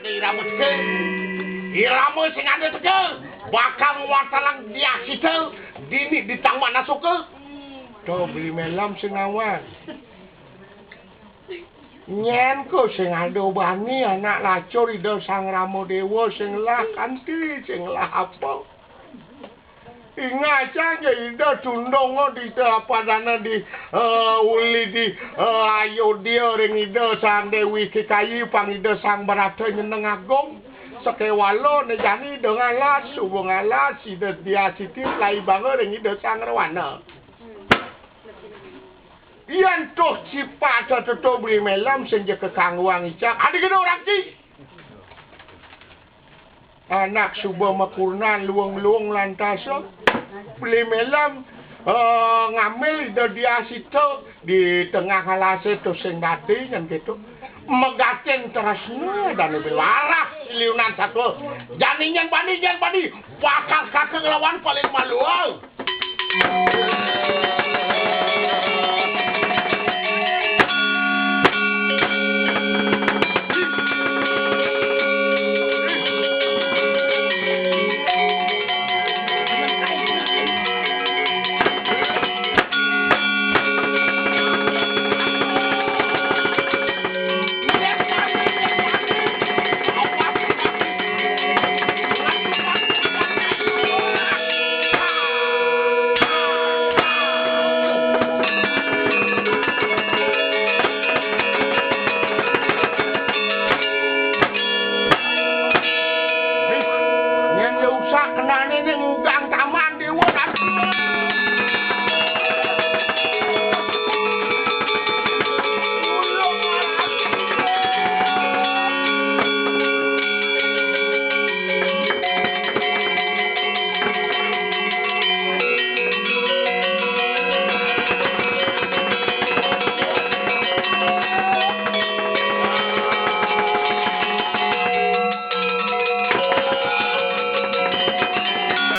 irama teu. Irama sing ade teu bakal watalang dia situ dini ditang mana suka. Tuh beli melam sing awan. Nyen ko sing ado bani anak lacur ida Sang Rama Dewa sing lah kanthi sing lah apa. Ingat aja ida tundong di padana di uli di Ayodhya ring ida Sang Dewi Kekayi pang ida Sang Barata nyeneng agung sakewalo nejani dengan las subung alas ida dia siti lai banget ring ida Sang Rawana. Iyan tuh cipat atau beli melam senja kekangguang icak ada kena orang ki anak subah makurnan luang-luang lantasa beli melam ngambil dia situ di tengah halase tu sing dati kan gitu megaten terasnya dan lebih larah liunan satu janingan padi bakal kakek lawan paling malu.